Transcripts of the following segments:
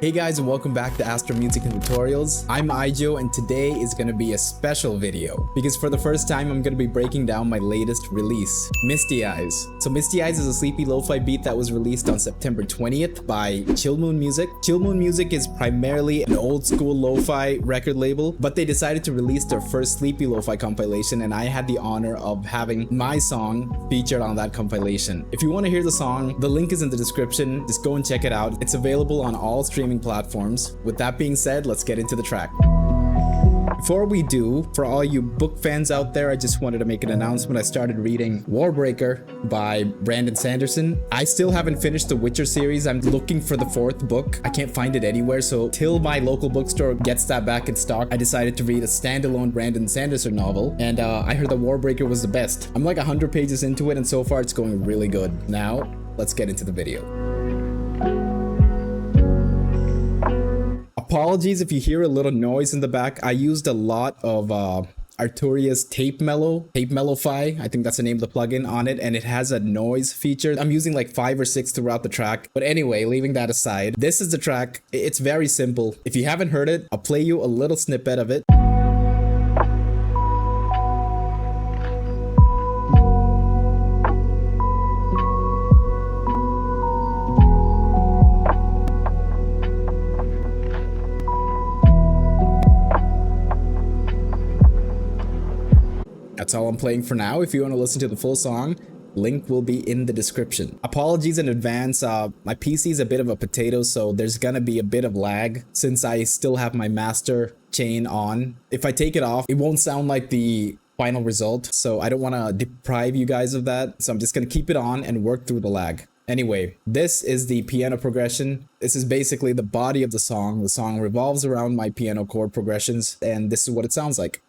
Hey guys, and welcome back to Astro Music and Tutorials. I'm iJo, and today is going to be a special video because for the first time I'm going to be breaking down my latest release, Misty Eyes. So Misty Eyes is a sleepy lo-fi beat that was released on September 20th by Chillmoon Music. Chillmoon Music is primarily an old school lo-fi record label, but they decided to release their first sleepy lo-fi compilation, and I had the honor of having my song featured on that compilation. If you want to hear the song, the link is in the description. Just go and check it out. It's available on all streaming platforms. With that being said, let's get into the track. Before we do, for all you book fans out there, I just wanted to make an announcement. I started reading Warbreaker by Brandon Sanderson. I still haven't finished the Witcher series. I'm looking for the fourth book. I can't find it anywhere, so till my local bookstore gets that back in stock, I decided to read a standalone Brandon Sanderson novel, and I heard that Warbreaker was the best. I'm like 100 pages into it, and so far it's going really good. Now, let's get into the video. Apologies if you hear a little noise in the back. I used a lot of Arturia's Tape Mellofi, I think that's the name of the plugin on it, and it has a noise feature. I'm using like 5 or 6 throughout the track. But anyway, leaving that aside, this is the track. It's very simple. If you haven't heard it, I'll play you a little snippet of it. That's all I'm playing for now. If you want to listen to the full song, link will be in the description. Apologies in advance. My PC is a bit of a potato, so there's gonna be a bit of lag since I still have my master chain on. If I take it off, it won't sound like the final result, so I don't want to deprive you guys of that. So I'm just gonna keep it on and work through the lag. Anyway, this is the piano progression. This is basically the body of the song. The song revolves around my piano chord progressions, and this is what it sounds like.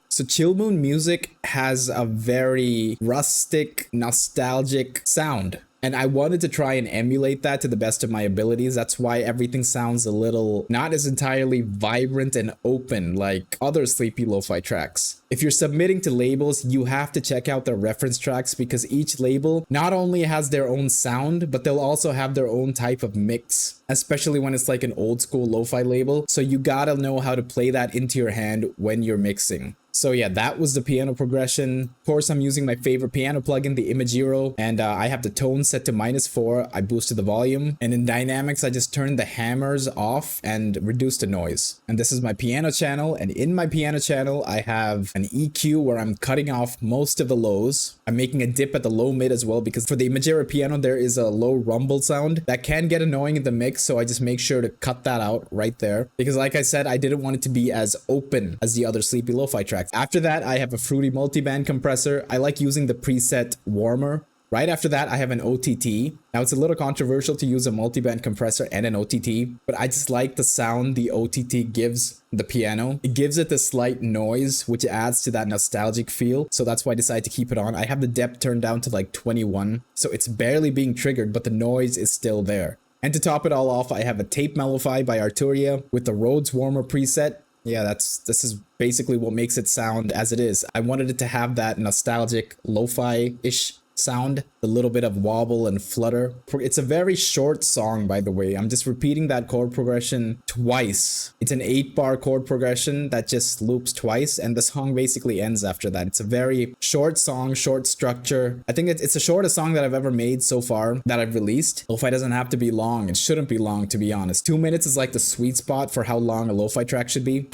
So Chillmoon Music has a very rustic, nostalgic sound. And I wanted to try and emulate that to the best of my abilities. That's why everything sounds a little not as entirely vibrant and open like other sleepy lo-fi tracks. If you're submitting to labels, you have to check out their reference tracks because each label not only has their own sound, but they'll also have their own type of mix, especially when it's like an old school lo-fi label. So you gotta know how to play that into your hand when you're mixing. So yeah, that was the piano progression. Of course, I'm using my favorite piano plugin, the iJo, and I have the tone set to -4. I boosted the volume, and in dynamics, I just turned the hammers off and reduced the noise. And this is my piano channel, and in my piano channel, I have an EQ where I'm cutting off most of the lows. I'm making a dip at the low mid as well because for the iJo piano, there is a low rumble sound that can get annoying in the mix, so I just make sure to cut that out right there. Because like I said, I didn't want it to be as open as the other sleepy lo-fi tracks. After that, I have a fruity multiband compressor. I like using the preset Warmer. Right after that, I have an OTT. Now, it's a little controversial to use a multiband compressor and an OTT, but I just like the sound the OTT gives the piano. It gives it this slight noise, which adds to that nostalgic feel. So that's why I decided to keep it on. I have the depth turned down to like 21. So it's barely being triggered, but the noise is still there. And to top it all off, I have a Tape Mellofi by Arturia with the Rhodes Warmer preset. Yeah, this is basically what makes it sound as it is. I wanted it to have that nostalgic lo-fi-ish sound, a little bit of wobble and flutter. It's a very short song, by the way. I'm just repeating that chord progression twice. It's an 8-bar chord progression that just loops twice, and the song basically ends after that. It's a very short song, short structure. I think it's the shortest song that I've ever made so far that I've released. Lo-fi doesn't have to be long. It shouldn't be long, to be honest. 2 minutes is like the sweet spot for how long a lo-fi track should be.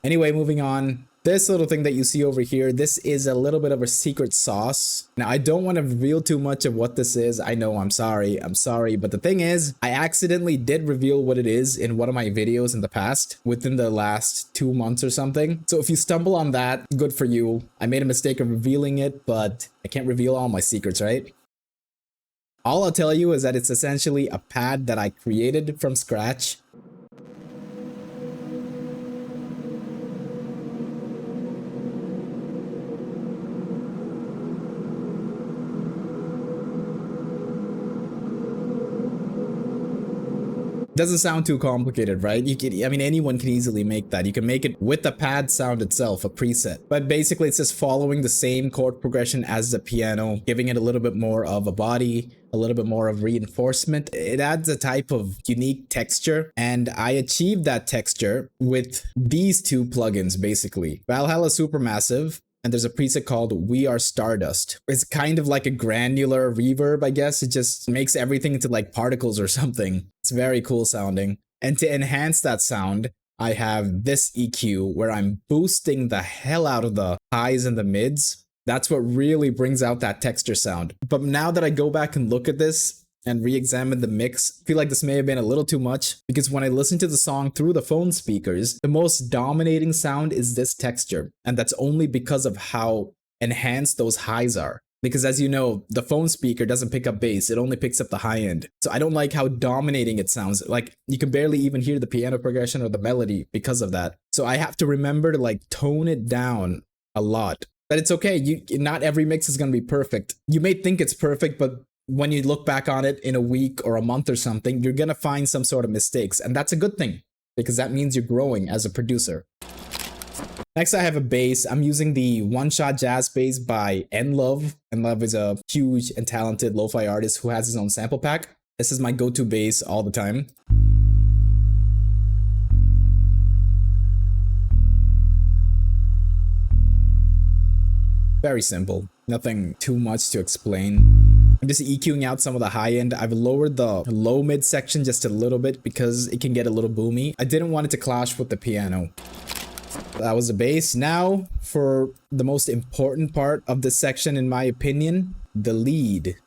Anyway, moving on. This little thing that you see over here, this is a little bit of a secret sauce. Now, I don't want to reveal too much of what this is. I know, I'm sorry. But the thing is, I accidentally did reveal what it is in one of my videos in the past, within the last 2 months or something. So if you stumble on that, good for you. I made a mistake of revealing it, but I can't reveal all my secrets, right? All I'll tell you is that it's essentially a pad that I created from scratch. Doesn't sound too complicated, right? I mean, anyone can easily make that. You can make it with the pad sound itself, a preset. But basically, it's just following the same chord progression as the piano, giving it a little bit more of a body, a little bit more of reinforcement. It adds a type of unique texture, and I achieved that texture with these two plugins, basically. Valhalla Supermassive, and there's a preset called We Are Stardust. It's kind of like a granular reverb, I guess. It just makes everything into like particles or something. It's very cool sounding. And to enhance that sound, I have this EQ where I'm boosting the hell out of the highs and the mids. That's what really brings out that texture sound. But now that I go back and look at this and re-examine the mix, I feel like this may have been a little too much, because when I listen to the song through the phone speakers, the most dominating sound is this texture, and that's only because of how enhanced those highs are. Because as you know, the phone speaker doesn't pick up bass, it only picks up the high end. So I don't like how dominating it sounds. Like, you can barely even hear the piano progression or the melody because of that. So I have to remember to like tone it down a lot. But it's okay, not every mix is going to be perfect. You may think it's perfect, but when you look back on it in a week or a month or something, you're gonna find some sort of mistakes. And that's a good thing, because that means you're growing as a producer. Next, I have a bass. I'm using the One Shot Jazz bass by Nlove. Nlove is a huge and talented lo-fi artist who has his own sample pack. This is my go-to bass all the time. Very simple, nothing too much to explain. I'm just EQing out some of the high end. I've lowered the low mid section just a little bit because it can get a little boomy. I didn't want it to clash with the piano. That was the bass. Now for the most important part of this section, in my opinion, the lead.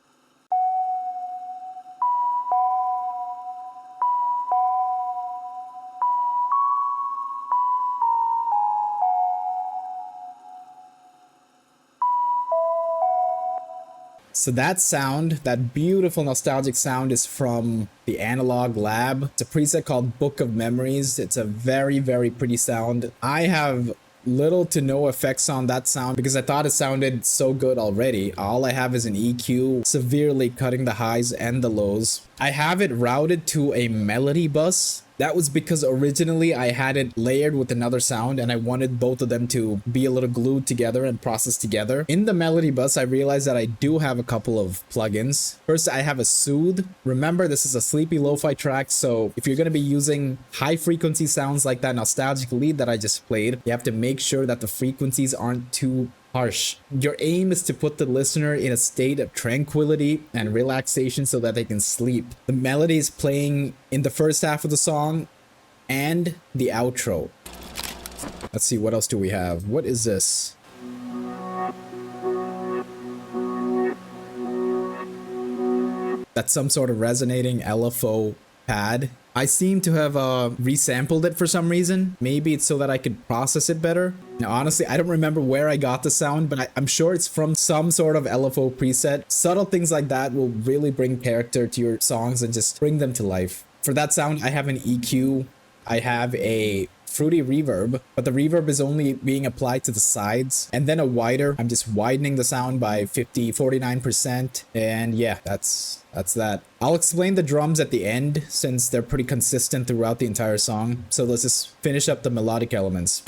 So that sound, that beautiful nostalgic sound, is from the Analog Lab. It's a preset called Book of Memories. It's a very, very pretty sound. I have little to no effects on that sound because I thought it sounded so good already. All I have is an EQ severely cutting the highs and the lows. I have it routed to a melody bus. That was because originally I had it layered with another sound and I wanted both of them to be a little glued together and processed together. In the melody bus, I realized that I do have a couple of plugins. First, I have a Soothe. Remember, this is a sleepy lo-fi track, so if you're going to be using high frequency sounds like that nostalgic lead that I just played, you have to make sure that the frequencies aren't too harsh. Your aim is to put the listener in a state of tranquility and relaxation so that they can sleep. The melody is playing in the first half of the song and the outro. Let's see, what else do we have? What is this? That's some sort of resonating LFO pad. I seem to have resampled it for some reason. Maybe it's so that I could process it better. Now, honestly, I don't remember where I got the sound, but I'm sure it's from some sort of LFO preset. Subtle things like that will really bring character to your songs and just bring them to life. For that sound, I have an EQ. I have a fruity reverb, but the reverb is only being applied to the sides, and then a wider. I'm just widening the sound by 49%, and yeah, that's that. I'll explain the drums at the end since they're pretty consistent throughout the entire song. So let's just finish up the melodic elements.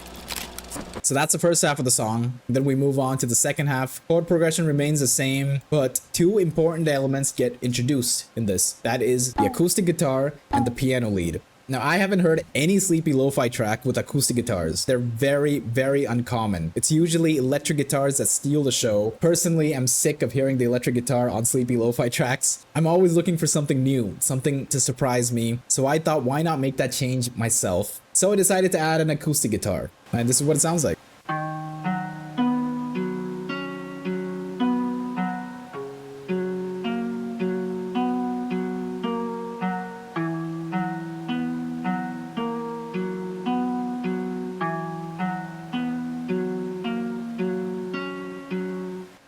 So that's the first half of the song. Then we move on to the second half. Chord progression remains the same, but two important elements get introduced in this. That is the acoustic guitar and the piano lead. Now, I haven't heard any sleepy lo-fi track with acoustic guitars. They're very, very uncommon. It's usually electric guitars that steal the show. Personally, I'm sick of hearing the electric guitar on sleepy lo-fi tracks. I'm always looking for something new, something to surprise me. So I thought, why not make that change myself? So I decided to add an acoustic guitar. And this is what it sounds like.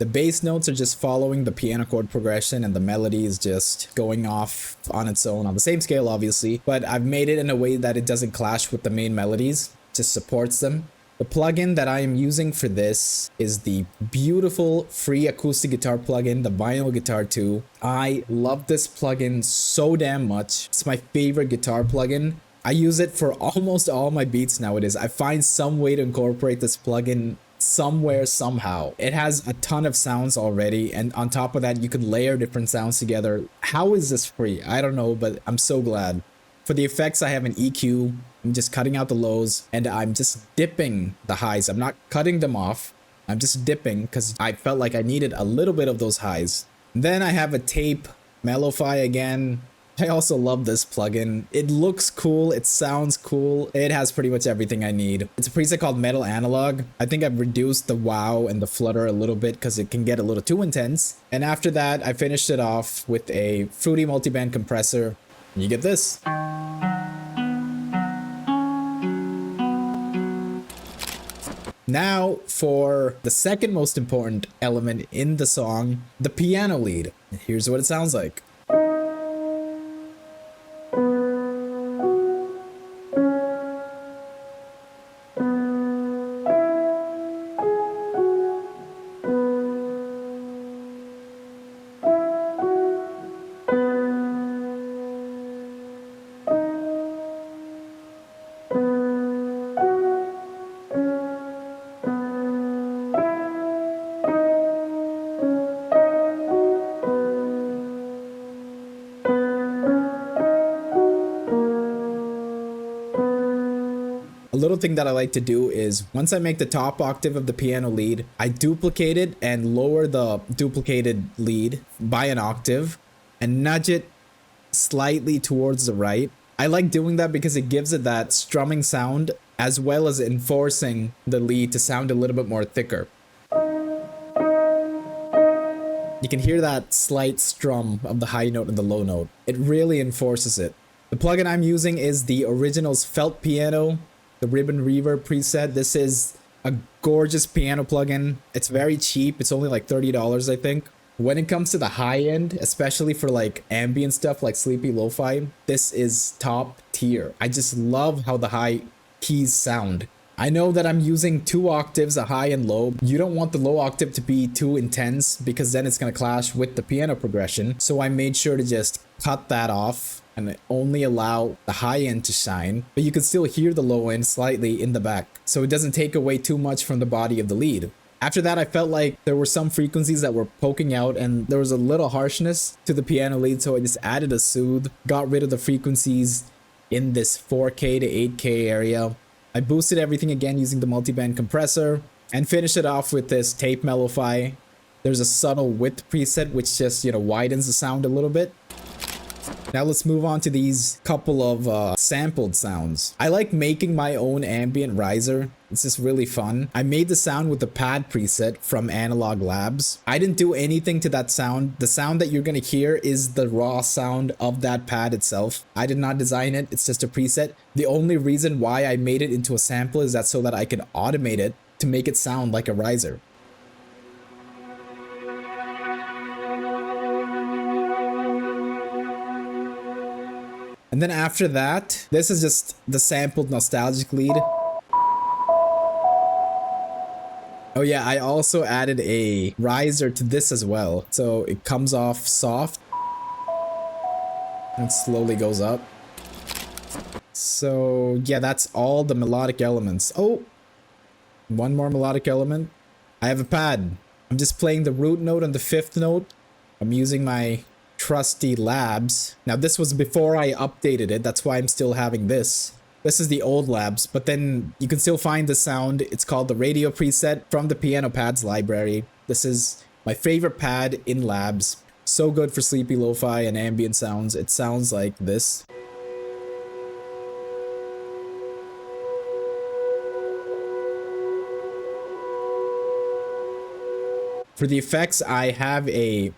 The bass notes are just following the piano chord progression and the melody is just going off on its own on the same scale, obviously, but I've made it in a way that it doesn't clash with the main melodies, just supports them. The plugin that I am using for this is the beautiful free acoustic guitar plugin, the Vinyl Guitar 2. I love this plugin so damn much. It's my favorite guitar plugin. I use it for almost all my beats nowadays. I find some way to incorporate this plugin somewhere, somehow. It has a ton of sounds already, and on top of that, you could layer different sounds together. How is this free? I don't know, but I'm so glad. For the effects, I have an EQ. I'm just cutting out the lows, and I'm just dipping the highs. I'm not cutting them off. I'm just dipping because I felt like I needed a little bit of those highs. Then I have a tape lofi again. I also love this plugin. It looks cool. It sounds cool. It has pretty much everything I need. It's a preset called Metal Analog. I think I've reduced the wow and the flutter a little bit because it can get a little too intense. And after that, I finished it off with a fruity multiband compressor. You get this. Now for the second most important element in the song, the piano lead. Here's what it sounds like. A little thing that I like to do is once I make the top octave of the piano lead, I duplicate it and lower the duplicated lead by an octave and nudge it slightly towards the right. I like doing that because it gives it that strumming sound as well as enforcing the lead to sound a little bit more thicker. You can hear that slight strum of the high note and the low note. It really enforces it. The plugin I'm using is the Originals Felt Piano, the Ribbon Reverb preset. This is a gorgeous piano plugin. It's very cheap. It's only like $30, I think. When it comes to the high end, especially for like ambient stuff like sleepy lo-fi, this is top tier. I just love how the high keys sound. I know that I'm using 2 octaves, a high and low. You don't want the low octave to be too intense because then it's going to clash with the piano progression. So I made sure to just cut that off and only allow the high end to shine, but you can still hear the low end slightly in the back, so it doesn't take away too much from the body of the lead. After that, I felt like there were some frequencies that were poking out and there was a little harshness to the piano lead, so I just added a soothe, got rid of the frequencies in this 4K to 8K area. I boosted everything again using the multiband compressor and finished it off with this tape lo-fi. There's a subtle width preset which just, widens the sound a little bit. Now let's move on to these couple of sampled sounds. I like making my own ambient riser. It's just really fun. I made the sound with the pad preset from Analog Labs. I didn't do anything to that sound. The sound that you're gonna hear is the raw sound of that pad itself. I did not design it. It's just a preset. The only reason why I made it into a sample is that so that I can automate it to make it sound like a riser. And then after that, this is just the sampled nostalgic lead. Oh yeah, I also added a riser to this as well. So it comes off soft and slowly goes up. So yeah, that's all the melodic elements. Oh, one more melodic element. I have a pad. I'm just playing the root note and the 5th note. I'm using my trusty Labs. Now this was before I updated it, that's why I'm still having this. This is the old Labs, but then you can still find the sound. It's called the radio preset from the piano pads library. This is my favorite pad in Labs. So good for sleepy lo-fi and ambient sounds. It sounds like this. For the effects, I have a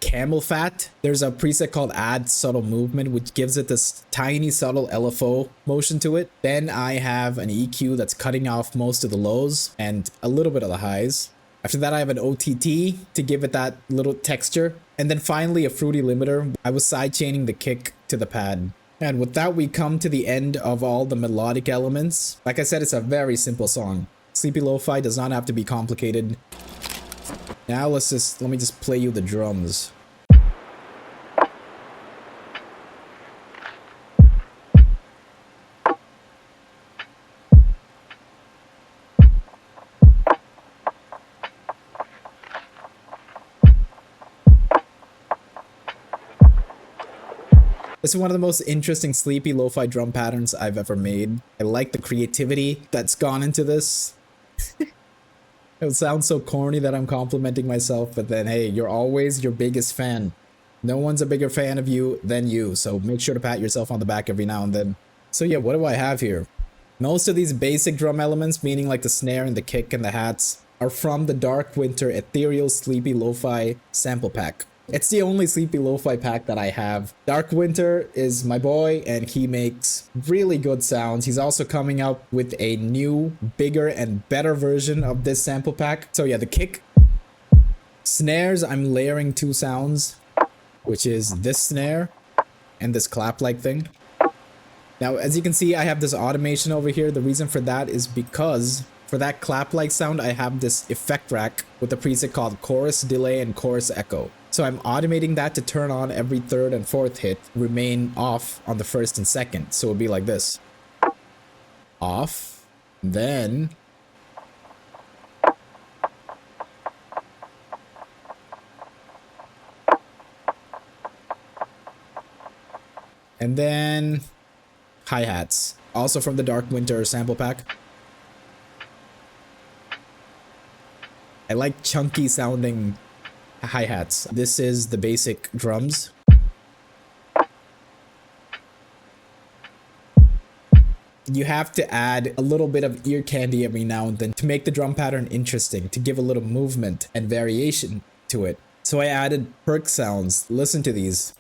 camel fat. There's a preset called Add Subtle Movement, which gives it this tiny subtle LFO motion to it. Then I have an EQ that's cutting off most of the lows and a little bit of the highs. After that, I have an OTT to give it that little texture. And then finally, a fruity limiter. I was sidechaining the kick to the pad. And with that, we come to the end of all the melodic elements. Like I said, it's a very simple song. Sleepy Lo-Fi does not have to be complicated. Now let me just play you the drums. This is one of the most interesting sleepy lo-fi drum patterns I've ever made. I like the creativity that's gone into this. It sounds so corny that I'm complimenting myself, but then hey, you're always your biggest fan. No one's a bigger fan of you than you, so make sure to pat yourself on the back every now and then. So yeah, what do I have here? Most of these basic drum elements, meaning like the snare and the kick and the hats, are from the Dark Winter Ethereal Sleepy Lo-Fi sample pack. It's the only Sleepy Lo-Fi pack that I have. Dark Winter is my boy, and he makes really good sounds. He's also coming out with a new, bigger, and better version of this sample pack. So yeah, the kick. Snares, I'm layering two sounds, which is this snare and this clap-like thing. Now, as you can see, I have this automation over here. The reason for that is because for that clap-like sound, I have this effect rack with a preset called Chorus Delay and Chorus Echo. So I'm automating that to turn on every third and fourth hit, remain off on the first and second. So it'll be like this. Off, then and then hi-hats, also from the Dark Winter sample pack. I like chunky sounding hi-hats. This is the basic drums. You have to add a little bit of ear candy every now and then to make the drum pattern interesting, to give a little movement and variation to it. So I added perk sounds. Listen to these.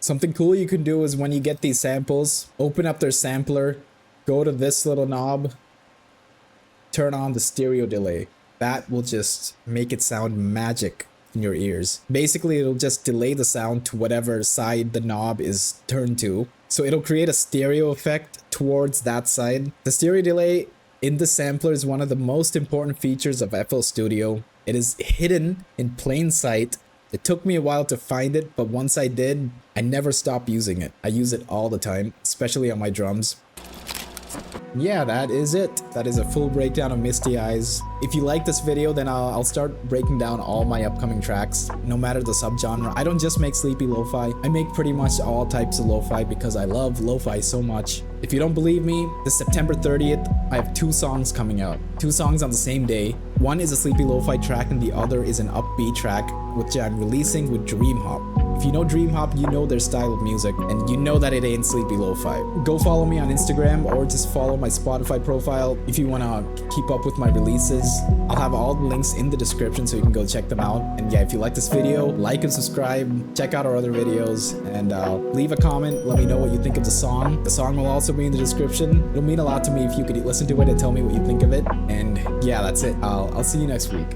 Something cool you can do is when you get these samples, open up their sampler, go to this little knob, turn on the stereo delay. That will just make it sound magic in your ears. Basically, it'll just delay the sound to whatever side the knob is turned to. So it'll create a stereo effect towards that side. The stereo delay in the sampler is one of the most important features of FL Studio. It is hidden in plain sight. It took me a while to find it, but once I did, I never stopped using it. I use it all the time, especially on my drums. Yeah, that is it. That is a full breakdown of Misty Eyes. If you like this video, then I'll start breaking down all my upcoming tracks, no matter the subgenre. I don't just make sleepy lo-fi. I make pretty much all types of lo-fi because I love lo-fi so much. If you don't believe me, this September 30th, I have 2 songs coming out. 2 songs on the same day. One is a sleepy lo-fi track and the other is an upbeat track, which I'm releasing with Dream Hop. If you know Dream Hop, you know their style of music, and you know that it ain't sleepy lo-fi. Go follow me on Instagram or just follow my Spotify profile if you want to keep up with my releases. I'll have all the links in the description so you can go check them out. And yeah, if you like this video, like and subscribe, check out our other videos, and leave a comment. Let me know what you think of the song. The song will also be in the description. It'll mean a lot to me if you could listen to it and tell me what you think of it. And yeah, that's it. I'll see you next week.